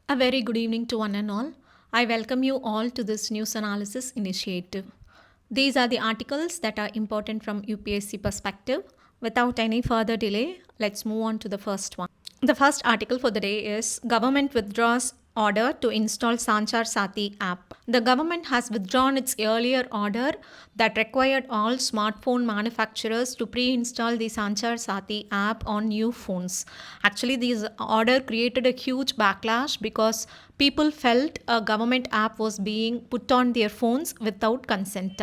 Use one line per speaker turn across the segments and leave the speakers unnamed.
A very good evening to one and all. I welcome you all to this news analysis initiative. These are the articles that are important from UPSC perspective. Without any further delay, let's move on to the first one. The first article for the day is Government withdraws order to install Sanchar Saathi app. The government has withdrawn its earlier order that required all smartphone manufacturers to pre-install the Sanchar Saathi app on new phones. Actually, this order created a huge backlash because people felt a government app was being put on their phones without consent.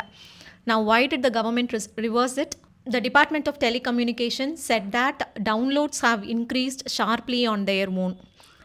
Now, why did the government reverse it? The Department of Telecommunications said that downloads have increased sharply on their own.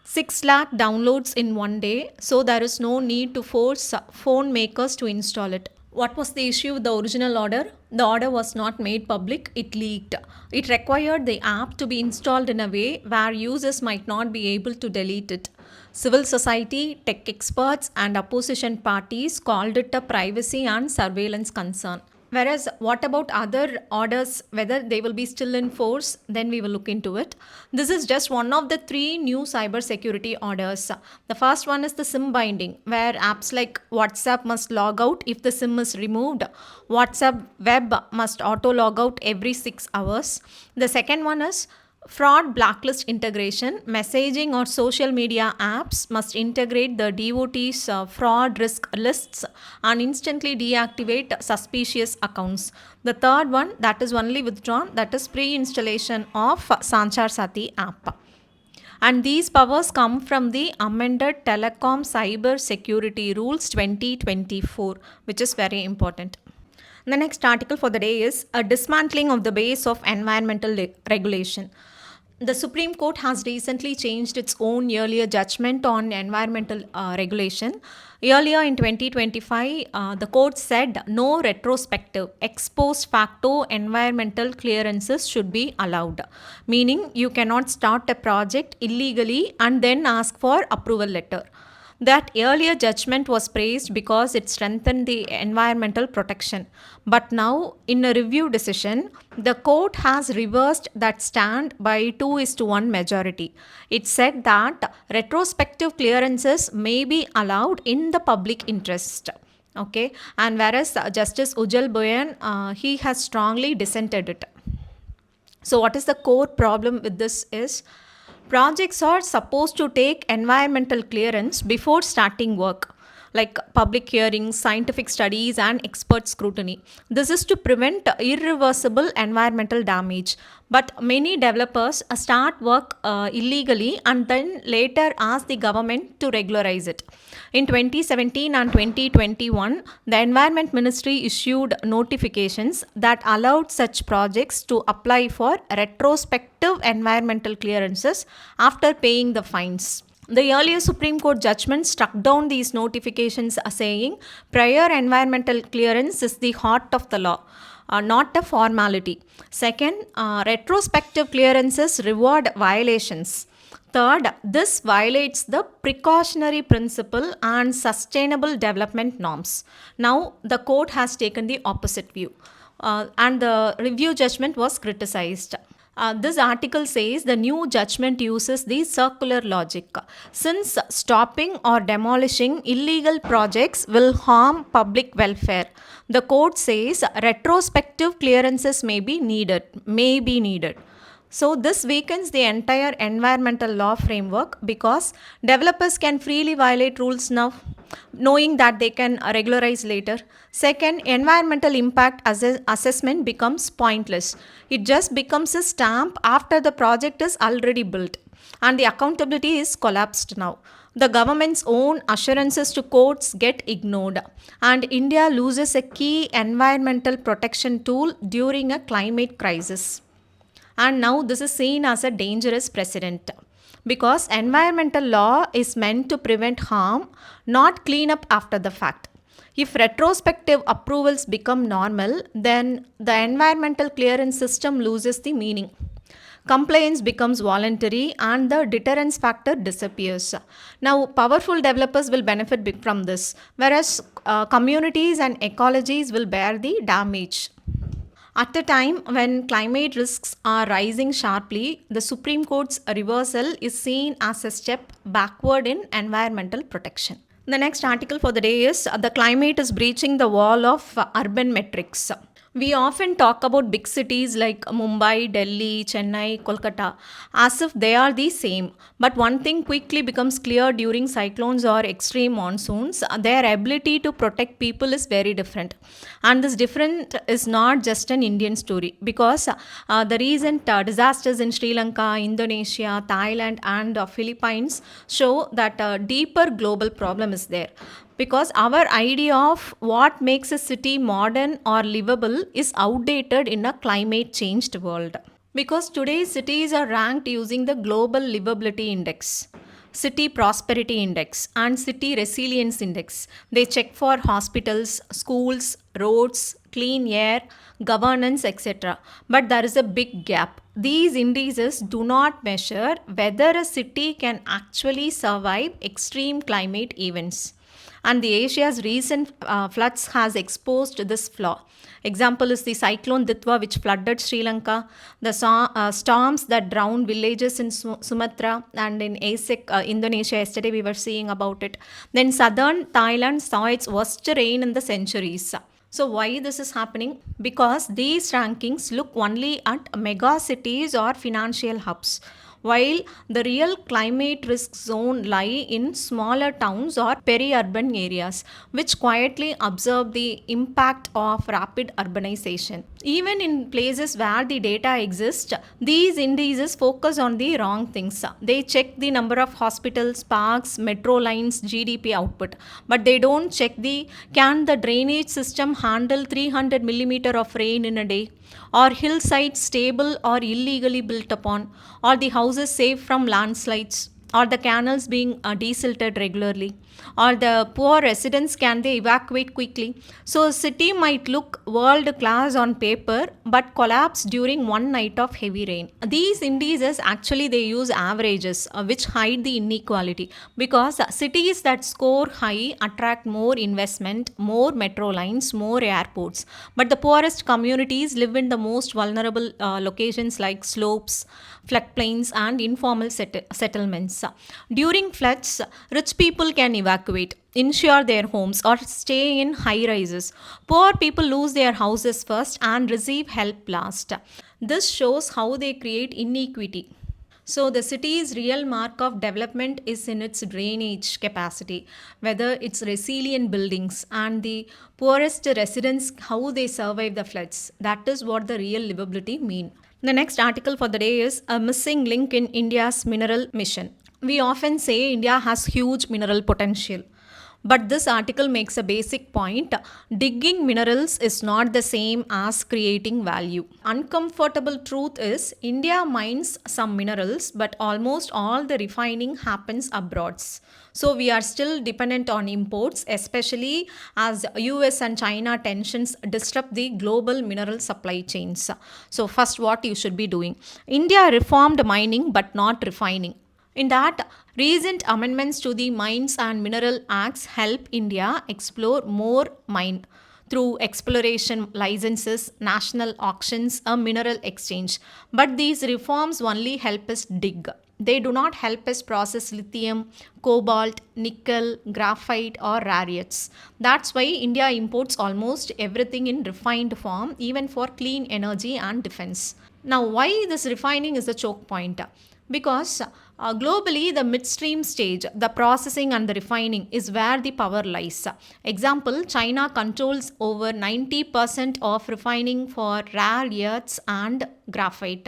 6 lakh downloads in one day, so there is no need to force phone makers to install it. What was the issue with the original order? The order was not made public, it leaked. It required the app to be installed in a way where users might not be able to delete it. Civil society, tech experts, and opposition parties called it a privacy and surveillance concern. Whereas, what about other orders, whether they will be still in force, then we will look into it. This is just one of the three new cybersecurity orders. The first one is the SIM binding, where apps like WhatsApp must log out if the SIM is removed. WhatsApp web must auto log out every 6 hours. The second one is fraud blacklist integration. Messaging or social media apps must integrate the devot's fraud risk lists and instantly deactivate suspicious accounts. The third one that is only withdrawn, that is pre-installation of Sanchar Saathi app. And these powers come from the amended Telecom Cyber Security Rules 2024, which is very important. The next article for the day is a dismantling of the base of environmental regulation. The Supreme Court has recently changed its own earlier judgment on environmental regulation. Earlier in 2025, the court said no retrospective, ex post facto environmental clearances should be allowed, meaning you cannot start a project illegally and then ask for approval letter. That earlier judgment was praised because it strengthened the environmental protection. But now, in a review decision, the court has reversed that stand by 2:1 majority. It said that retrospective clearances may be allowed in the public interest. Okay, and whereas Justice Ujjal Boyan, he has strongly dissented it. So, what is the core problem with this is projects are supposed to take environmental clearance before starting work, like public hearings, scientific studies, and expert scrutiny. This is to prevent irreversible environmental damage. But many developers start work illegally and then later ask the government to regularize it. In 2017 and 2021, the Environment Ministry issued notifications that allowed such projects to apply for retrospective environmental clearances after paying the fines. The earlier Supreme Court judgment struck down these notifications, saying prior environmental clearance is the heart of the law, not a formality. Second, retrospective clearances reward violations. Third, this violates the precautionary principle and sustainable development norms. Now, the court has taken the opposite view, and the review judgment was criticized. This article says the new judgment uses the circular logic. Since stopping or demolishing illegal projects will harm public welfare, the court says retrospective clearances may be needed. So, this weakens the entire environmental law framework because developers can freely violate rules now, knowing that they can regularize later. Second, environmental impact assessment becomes pointless. It just becomes a stamp after the project is already built, and the accountability is collapsed now. The government's own assurances to courts get ignored, and India loses a key environmental protection tool during a climate crisis. And now this is seen as a dangerous precedent because environmental law is meant to prevent harm, not clean up after the fact. If retrospective approvals become normal, then the environmental clearance system loses the meaning. Compliance becomes voluntary and the deterrence factor disappears. Now, powerful developers will benefit from this, whereas communities and ecologies will bear the damage. At a time when climate risks are rising sharply, the Supreme Court's reversal is seen as a step backward in environmental protection. The next article for the day is the climate is breaching the wall of urban metrics. We often talk about big cities like Mumbai, Delhi, Chennai, Kolkata as if they are the same. But one thing quickly becomes clear during cyclones or extreme monsoons, their ability to protect people is very different. And this different is not just an Indian story because the recent disasters in Sri Lanka, Indonesia, Thailand, and Philippines show that a deeper global problem is there because our idea of what makes a city modern or livable is outdated in a climate changed world. Because today's cities are ranked using the Global Livability Index, City Prosperity Index, and City Resilience Index. They check for hospitals, schools, roads, clean air, governance, etc. But there is a big gap. These indices do not measure whether a city can actually survive extreme climate events. And the Asia's recent floods has exposed this flaw. Example is the cyclone Ditwa which flooded Sri Lanka, the storms that drowned villages in Sumatra and in ASEC, Indonesia. Yesterday we were seeing about it. Then southern Thailand saw its worst rain in the centuries. So why this is happening? Because these rankings look only at mega cities or financial hubs, while the real climate risk zone lie in smaller towns or peri-urban areas which quietly observe the impact of rapid urbanization. Even in places where the data exists, these indices focus on the wrong things. They check the number of hospitals, parks, metro lines, GDP output, but they don't check the can the drainage system handle 300 millimeter of rain in a day, or hillsides stable or illegally built upon, or the houses safe from landslides, or the canals being desilted regularly, or the poor residents can they evacuate quickly. So a city might look world class on paper but collapse during one night of heavy rain. These indices actually they use averages which hide the inequality because cities that score high attract more investment, more metro lines, more airports, but the poorest communities live in the most vulnerable locations like slopes, floodplains, and informal settlements. During floods, rich people can evacuate, insure their homes, or stay in high rises. Poor people lose their houses first and receive help last. This shows how they create inequity. So, the city's real mark of development is in its drainage capacity, whether it's resilient buildings and the poorest residents, how they survive the floods. That is what the real livability mean. The next article for the day is a missing link in India's mineral mission. We often say India has huge mineral potential. But this article makes a basic point. Digging minerals is not the same as creating value. Uncomfortable truth is India mines some minerals, but almost all the refining happens abroad. So we are still dependent on imports, especially as US and China tensions disrupt the global mineral supply chains. So first what you should be doing. India reformed mining but not refining. In that, recent amendments to the Mines and Mineral Acts help India explore more mine through exploration licenses, national auctions, a mineral exchange. But these reforms only help us dig. They do not help us process lithium, cobalt, nickel, graphite, or rare earths. That's why India imports almost everything in refined form, even for clean energy and defense. Now, why this refining is a choke point? Because globally, the midstream stage, the processing and the refining is where the power lies. Example, China controls over 90% of refining for rare earths and graphite.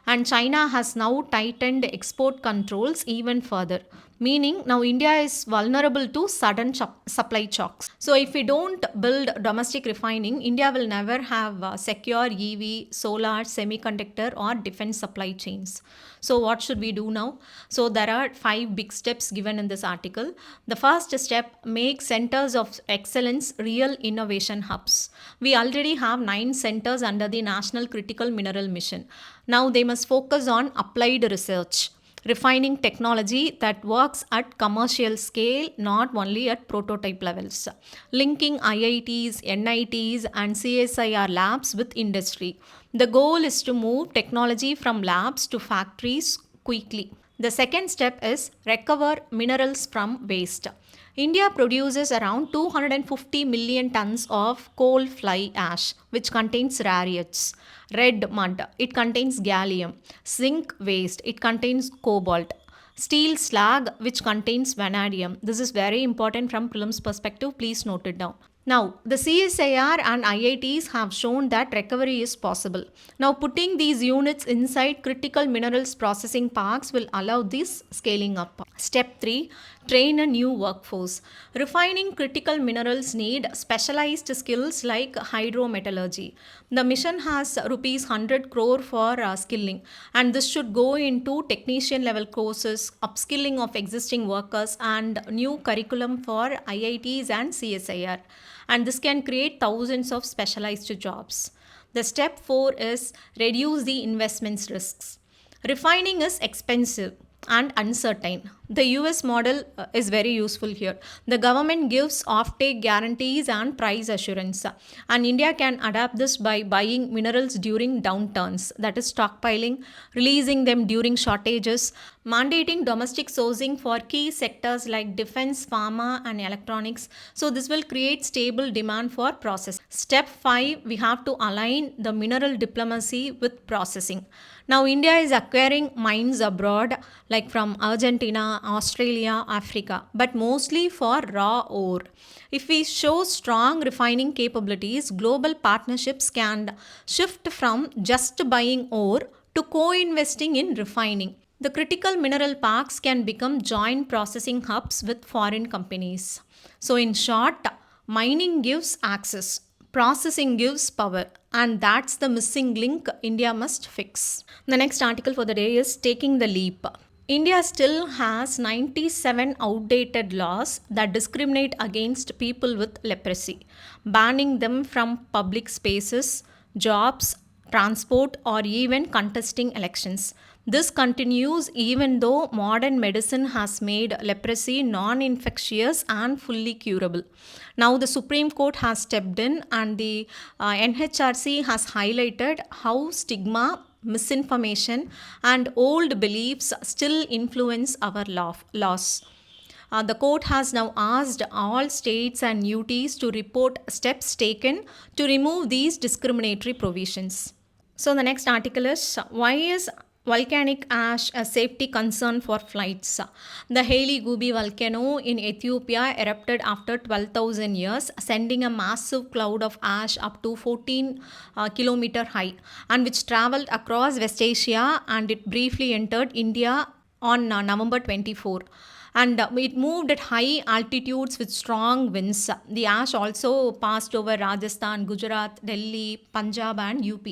And China has now tightened export controls even further, meaning now India is vulnerable to sudden supply shocks. So if we don't build domestic refining, India will never have secure EV, solar, semiconductor or defense supply chains. So what should we do now? So there are 5 big steps given in this article. The first step, make centers of excellence real innovation hubs. We already have 9 centers under the National Critical Mineral Mission. Now they must focus on applied research. refining technology that works at commercial scale, not only at prototype levels, linking IITs, NITs, and CSIR labs with industry. The goal is to move technology from labs to factories quickly. The second step is recover minerals from waste. India produces around 250 million tons of coal fly ash, which contains rare earths. Red mud, it contains gallium. Zinc waste, it contains cobalt. Steel slag, which contains vanadium. This is very important from prelims perspective. Please note it down. Now, the CSIR and IITs have shown that recovery is possible. Now, putting these units inside critical minerals processing parks will allow this scaling up. Step 3. Train a new workforce. Refining critical minerals need specialized skills like hydrometallurgy. The mission has rupees 100 crore for skilling, and this should go into technician level courses, upskilling of existing workers, and new curriculum for IITs and CSIR. And this can create thousands of specialized jobs. The step 4 is reduce the investments risks. Refining is expensive and uncertain. The US model is very useful here. The government gives offtake guarantees and price assurance, and India can adapt this by buying minerals during downturns, that is stockpiling, releasing them during shortages, mandating domestic sourcing for key sectors like defense, pharma, and electronics. So this will create stable demand for process. Step 5, we have to align the mineral diplomacy with processing. Now, India is acquiring mines abroad, like from Argentina, Australia, Africa, but mostly for raw ore. If we show strong refining capabilities, global partnerships can shift from just buying ore to co-investing in refining. The critical mineral parks can become joint processing hubs with foreign companies. So, in short, mining gives access, processing gives power, and that's the missing link India must fix. The next article for the day is Taking the Leap. India still has 97 outdated laws that discriminate against people with leprosy, banning them from public spaces, jobs, transport, or even contesting elections. This continues even though modern medicine has made leprosy non infectious and fully curable. Now, the Supreme Court has stepped in, and the NHRC has highlighted how stigma, misinformation, and old beliefs still influence our laws. The court has now asked all states and UTs to report steps taken to remove these discriminatory provisions. So, the next article is why is volcanic ash a safety concern for flights? The Haile Gubi volcano in Ethiopia erupted after 12,000 years, sending a massive cloud of ash up to 14 kilometer high, and which traveled across West Asia, and it briefly entered India on November 24. And it moved at high altitudes with strong winds. The ash also passed over Rajasthan, Gujarat, Delhi, Punjab, and UP.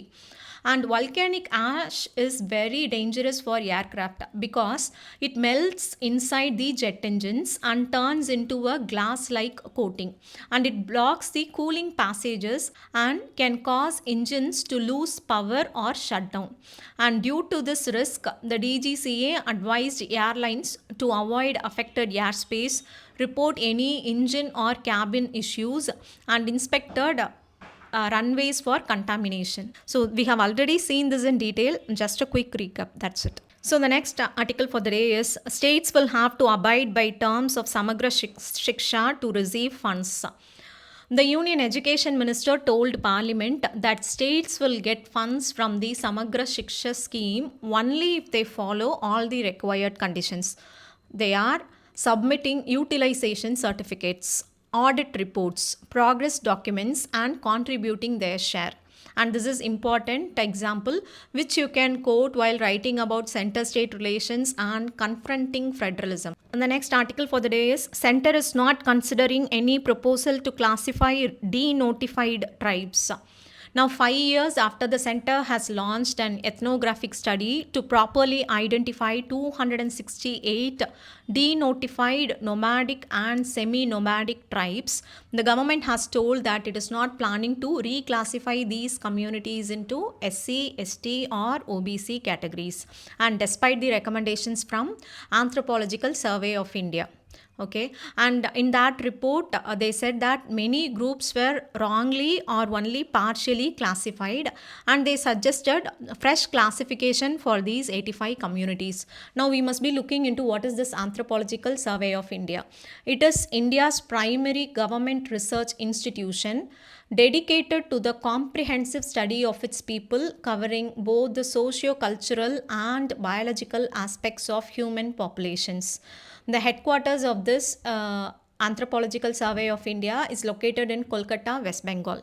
And volcanic ash is very dangerous for aircraft because it melts inside the jet engines and turns into a glass-like coating, and it blocks the cooling passages and can cause engines to lose power or shut down. And due to this risk, the DGCA advised airlines to avoid affected airspace, report any engine or cabin issues, and inspected runways for contamination. So, we have already seen this in detail. Just a quick recap. That's it. So, the next article for the day is states will have to abide by terms of Samagra Shiksha to receive funds. The Union Education Minister told Parliament that states will get funds from the Samagra Shiksha scheme only if they follow all the required conditions. They are submitting utilization certificates, audit reports, progress documents, and contributing their share. And this is important example which you can quote while writing about center-state relations and confronting federalism. And the next article for the day is Center is not considering any proposal to classify denotified tribes. Now, 5 years after the center has launched an ethnographic study to properly identify 268 denotified nomadic and semi-nomadic tribes, the government has told that it is not planning to reclassify these communities into SC, ST or OBC categories, and despite the recommendations from Anthropological Survey of India. Okay, and in that report they said that many groups were wrongly or only partially classified, and they suggested fresh classification for these 85 communities. Now we must be looking into what is this Anthropological Survey of India. It is India's primary government research institution dedicated to the comprehensive study of its people, covering both the socio-cultural and biological aspects of human populations. The headquarters of this Anthropological Survey of India is located in Kolkata, West Bengal.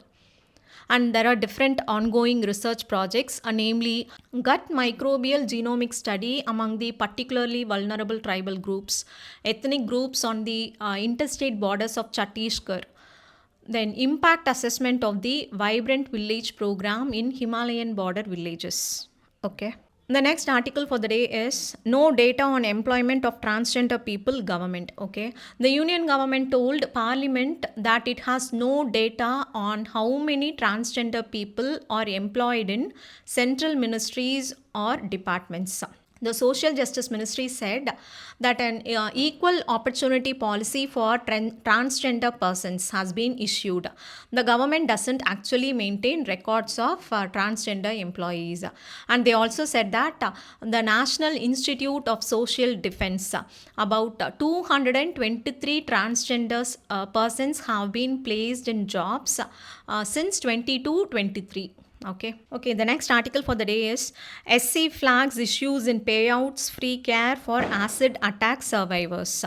And there are different ongoing research projects, namely gut microbial genomic study among the particularly vulnerable tribal groups, ethnic groups on the interstate borders of Chhattisgarh, then impact assessment of the vibrant village program in Himalayan border villages. Okay. The next article for the day is no data on employment of transgender people government. Okay. The union government told parliament that it has no data on how many transgender people are employed in central ministries or departments. The Social Justice Ministry said that an equal opportunity policy for transgender persons has been issued. The government doesn't actually maintain records of transgender employees. And they also said that the National Institute of Social Defense, about 223 transgender persons have been placed in jobs since 22-23. Okay, the next article for the day is SC flags issues in payouts free care for acid attack survivors.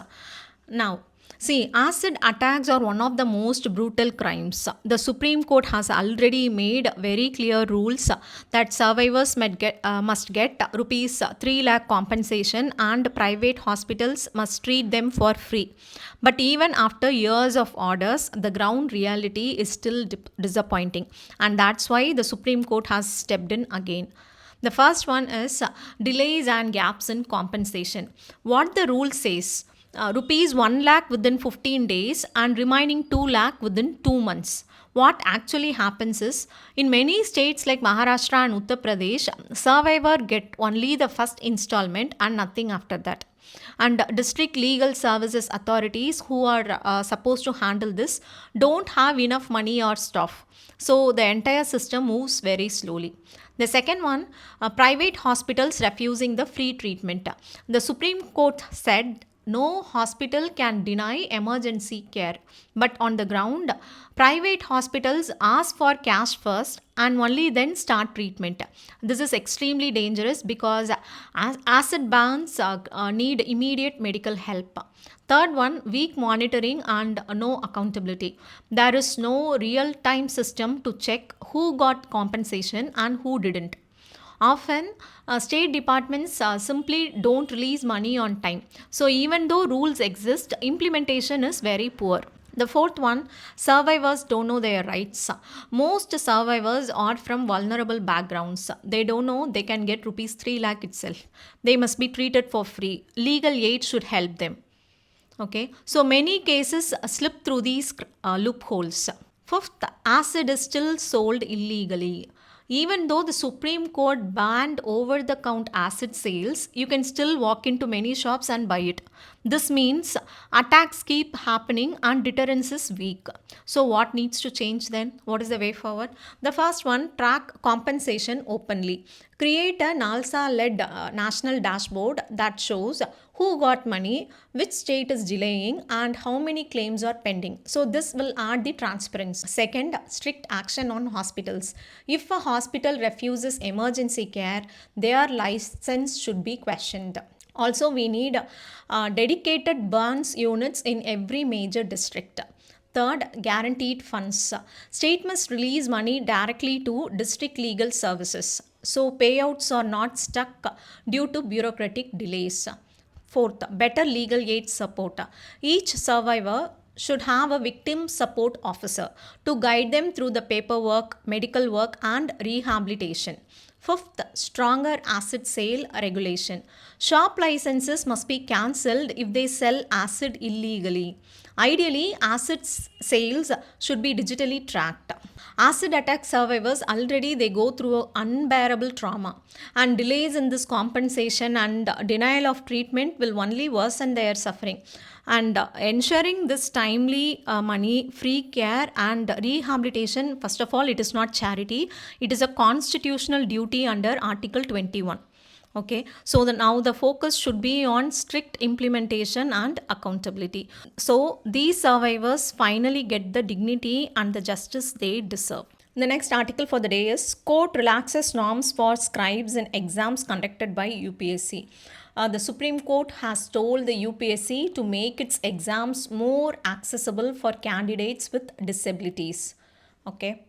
Now, see, acid attacks are one of the most brutal crimes. The Supreme Court has already made very clear rules that survivors must get rupees 3 lakh compensation, and private hospitals must treat them for free. But even after years of orders, the ground reality is still disappointing, and that's why the Supreme Court has stepped in again. The first one is delays and gaps in compensation. What the rule says, rupees 1 lakh within 15 days and remaining 2 lakh within 2 months. What actually happens is, in many states like Maharashtra and Uttar Pradesh, survivor get only the first installment and nothing after that. And district legal services authorities who are supposed to handle this don't have enough money or staff. So the entire system moves very slowly. The second one, private hospitals refusing the free treatment. The Supreme Court said no hospital can deny emergency care, but on the ground, private hospitals ask for cash first and only then start treatment. This is extremely dangerous because acid burns need immediate medical help. Third one, weak monitoring and no accountability. There is no real time system to check who got compensation and who didn't. Often, state departments simply don't release money on time. So, even though rules exist, implementation is very poor. The fourth one, survivors don't know their rights. Most survivors are from vulnerable backgrounds. They don't know they can get rupees 3 lakh itself. They must be treated for free. Legal aid should help them. Okay, so many cases slip through these loopholes. Fifth, acid is still sold illegally. Even though the Supreme Court banned over the counter acid sales, you can still walk into many shops and buy it. This means attacks keep happening and deterrence is weak. So, what needs to change then? What is the way forward? The first one, track compensation openly. Create a NALSA led national dashboard that shows who got money, which state is delaying, and how many claims are pending. So, this will add the transparency. Second, strict action on hospitals. If a hospital refuses emergency care, their license should be questioned. Also, we need dedicated burns units in every major district. Third, guaranteed funds. State must release money directly to district legal services, so payouts are not stuck due to bureaucratic delays. Fourth, better legal aid support. Each survivor should have a victim support officer to guide them through the paperwork, medical work, and rehabilitation. Fifth, stronger acid sale regulation. Shop licenses must be cancelled if they sell acid illegally. Ideally, sales should be digitally tracked. Acid attack survivors already they go through unbearable trauma, and delays in this compensation and denial of treatment will only worsen their suffering. And ensuring this timely money, free care, and rehabilitation, first of all, it is not charity, it is a constitutional duty under Article 21. Okay, so now the focus should be on strict implementation and accountability, so these survivors finally get the dignity and the justice they deserve. The next article for the day is Court relaxes norms for scribes in exams conducted by UPSC. The Supreme Court has told the UPSC to make its exams more accessible for candidates with disabilities. Okay.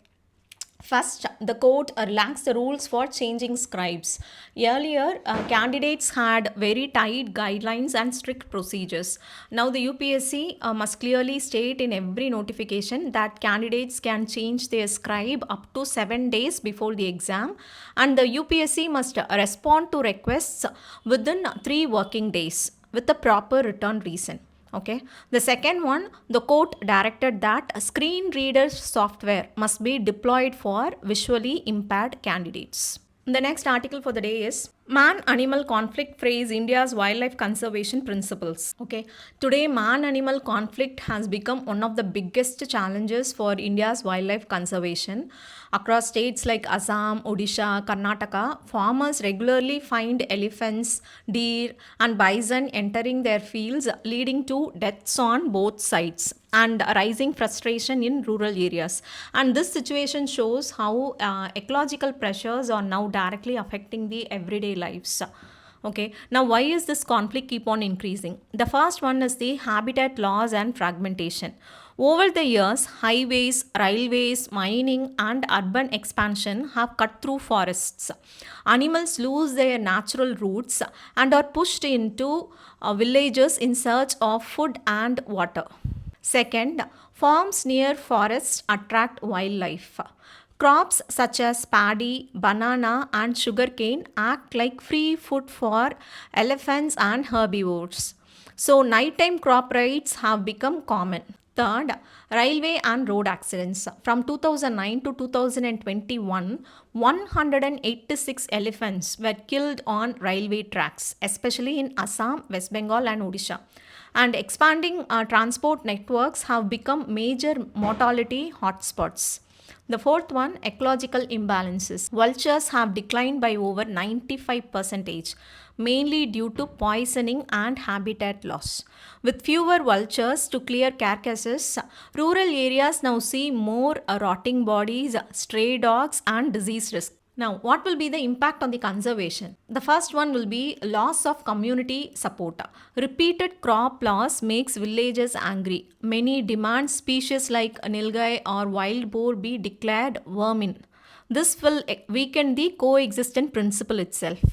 First, the court relaxed the rules for changing scribes. Earlier, candidates had very tight guidelines and strict procedures. Now, the UPSC must clearly state in every notification that candidates can change their scribe up to 7 days before the exam, and the UPSC must respond to requests within 3 working days with a proper return reason. Okay. The second one, the court directed that a screen reader software must be deployed for visually impaired candidates. The next article for the day is Man-Animal Conflict Frays India's Wildlife Conservation Principles. Okay, today man-animal conflict has become one of the biggest challenges for India's wildlife conservation. Across states like Assam, Odisha, Karnataka, farmers regularly find elephants, deer, and bison entering their fields, leading to deaths on both sides and rising frustration in rural areas. And this situation shows how ecological pressures are now directly affecting the everyday lives. Okay, now why is this conflict keep on increasing? The first one is the habitat loss and fragmentation. Over the years, highways, railways, mining, and urban expansion have cut through forests. Animals lose their natural roots and are pushed into villages in search of food and water. Second, farms near forests attract wildlife. Crops such as paddy, banana, and sugarcane act like free food for elephants and herbivores. So, nighttime crop rides have become common. Third, railway and road accidents. From 2009 to 2021, 186 elephants were killed on railway tracks, especially in Assam, West Bengal, and Odisha. And expanding transport networks have become major mortality hotspots. The fourth one, ecological imbalances. Vultures have declined by over 95%, mainly due to poisoning and habitat loss. With fewer vultures to clear carcasses, rural areas now see more rotting bodies, stray dogs, and disease risk. Now, what will be the impact on the conservation? The first one will be loss of community support. Repeated crop loss makes villagers angry. Many demand species like nilgai or wild boar be declared vermin. This will weaken the coexistence principle itself.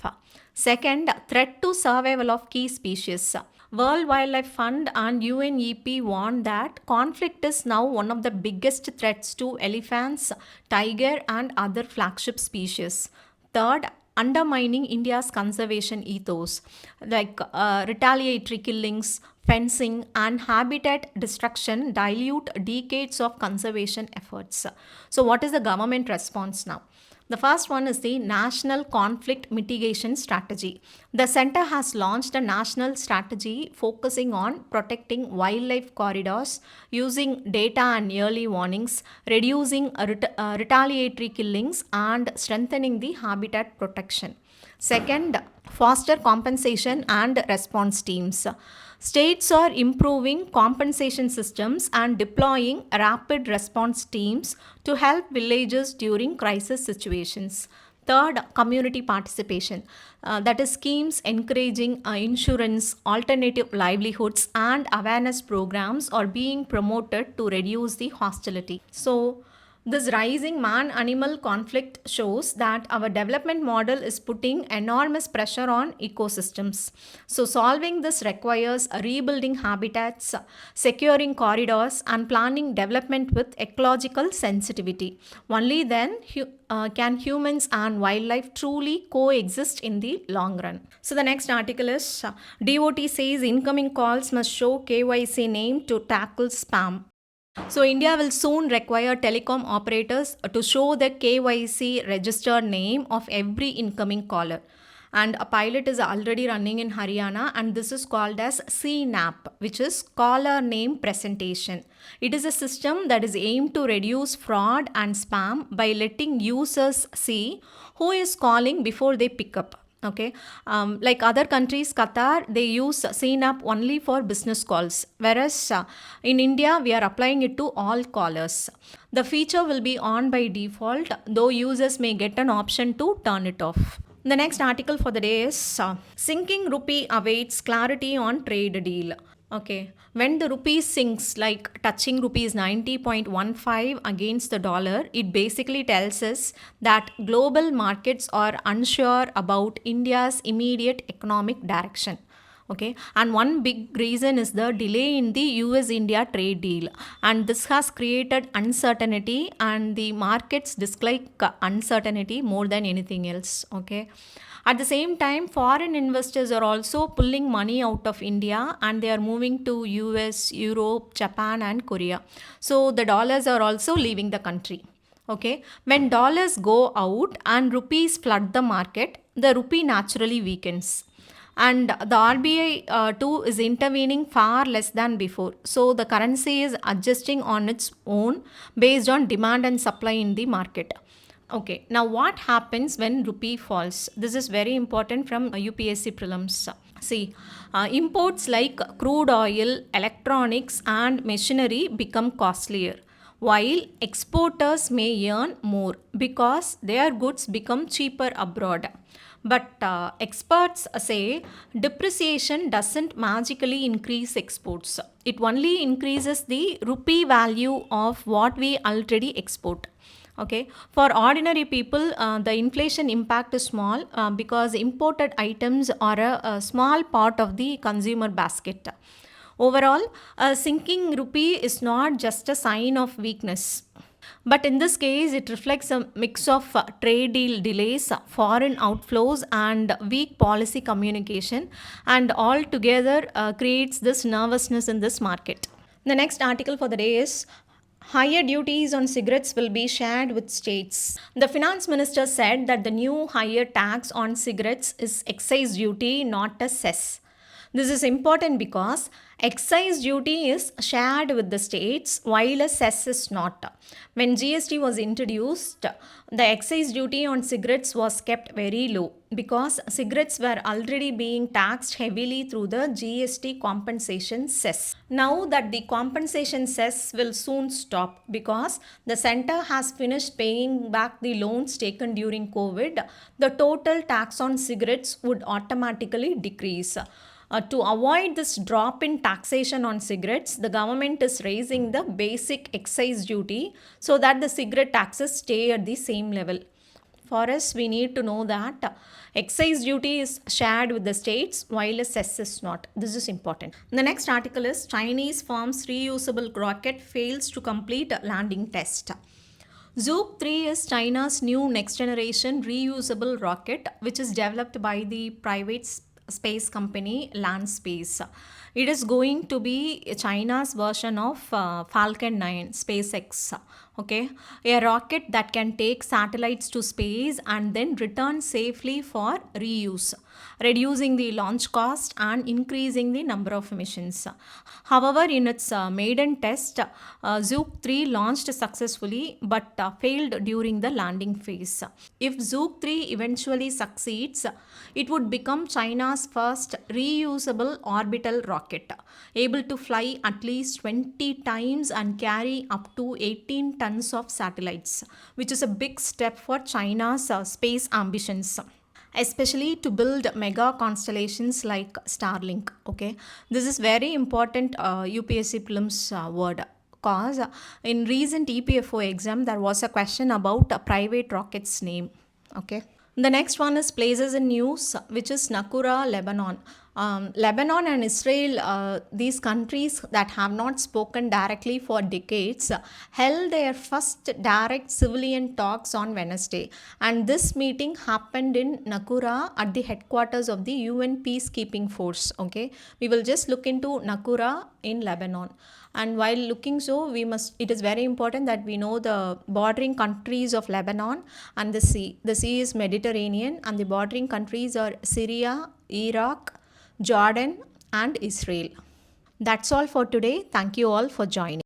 Second, threat to survival of key species. World Wildlife Fund and UNEP warn that conflict is now one of the biggest threats to elephants, tiger, and other flagship species. Third, undermining India's conservation ethos, like retaliatory killings, fencing, and habitat destruction dilute decades of conservation efforts. So, what is the government response now? The first one is the National Conflict Mitigation Strategy. The center has launched a national strategy focusing on protecting wildlife corridors, using data and early warnings, reducing retaliatory killings, and strengthening the habitat protection. Second, foster compensation and response teams. States are improving compensation systems and deploying rapid response teams to help villages during crisis situations. Third, community participation. That is schemes encouraging insurance, alternative livelihoods, and awareness programs are being promoted to reduce the hostility. So, This rising man animal conflict shows that our development model is putting enormous pressure on ecosystems. So, solving this requires rebuilding habitats, securing corridors, and planning development with ecological sensitivity. Only then can humans and wildlife truly coexist in the long run. So, the next article is DOT says incoming calls must show KYC name to tackle spam. So, India will soon require telecom operators to show the KYC registered name of every incoming caller. And a pilot is already running in Haryana, and this is called as CNAP, which is caller name presentation. It is a system that is aimed to reduce fraud and spam by letting users see who is calling before they pick up. Okay, like other countries, Qatar, they use CNAP only for business calls, whereas in India, we are applying it to all callers. The feature will be on by default, though users may get an option to turn it off. The next article for the day is Sinking Rupee awaits clarity on trade deal. Okay, when the rupee sinks, like touching rupees 90.15 against the dollar, it basically tells us that global markets are unsure about India's immediate economic direction. Okay, and one big reason is the delay in the US India trade deal, and this has created uncertainty, and the markets dislike uncertainty more than anything else. Okay, at the same time, foreign investors are also pulling money out of India, and they are moving to US, Europe, Japan, and Korea. So the dollars are also leaving the country. Okay, when dollars go out and rupees flood the market, the rupee naturally weakens, and the RBI too is intervening far less than before. So the currency is adjusting on its own based on demand and supply in the market. Okay, now what happens when rupee falls? This is very important from UPSC prelims. See, imports like crude oil, electronics, and machinery become costlier, while exporters may earn more because their goods become cheaper abroad. But experts say depreciation doesn't magically increase exports. It only increases the rupee value of what we already export. Okay, for ordinary people, the inflation impact is small because imported items are a small part of the consumer basket. Overall, a sinking rupee is not just a sign of weakness. But in this case, it reflects a mix of trade deal delays, foreign outflows, and weak policy communication, and all together creates this nervousness in this market. The next article for the day is Higher duties on cigarettes will be shared with states. The finance minister said that the new higher tax on cigarettes is excise duty, not a cess. This is important because excise duty is shared with the states while a cess is not. When GST was introduced, the excise duty on cigarettes was kept very low because cigarettes were already being taxed heavily through the GST compensation cess. Now that the compensation cess will soon stop because the center has finished paying back the loans taken during COVID, the total tax on cigarettes would automatically decrease. To avoid this drop in taxation on cigarettes, the government is raising the basic excise duty so that the cigarette taxes stay at the same level. For us, we need to know that excise duty is shared with the states while a cess is not. This is important. The next article is Chinese firm's reusable rocket fails to complete a landing test. Zhuk 3 is China's new next generation reusable rocket, which is developed by the private space company Landspace. It is going to be China's version of Falcon 9 SpaceX. Okay, a rocket that can take satellites to space and then return safely for reuse, reducing the launch cost and increasing the number of missions. However, in its maiden test, Zhuk 3 launched successfully but failed during the landing phase. If Zhuk 3 eventually succeeds, it would become China's first reusable orbital rocket, able to fly at least 20 times and carry up to 18 tons of satellites, which is a big step for China's space ambitions, especially to build mega constellations like Starlink. Okay, this is very important UPSC prelims word. cause in recent EPFO exam there was a question about a private rocket's name. Okay. The next one is places in news, which is Nakura, Lebanon. Lebanon and Israel, these countries that have not spoken directly for decades, held their first direct civilian talks on Wednesday. And this meeting happened in Nakura at the headquarters of the UN Peacekeeping Force. Okay, we will just look into Nakura in Lebanon. And while looking so, it is very important that we know the bordering countries of Lebanon and the sea. The sea is Mediterranean and the bordering countries are Syria, Iraq, Jordan and Israel. That's all for today. Thank you all for joining.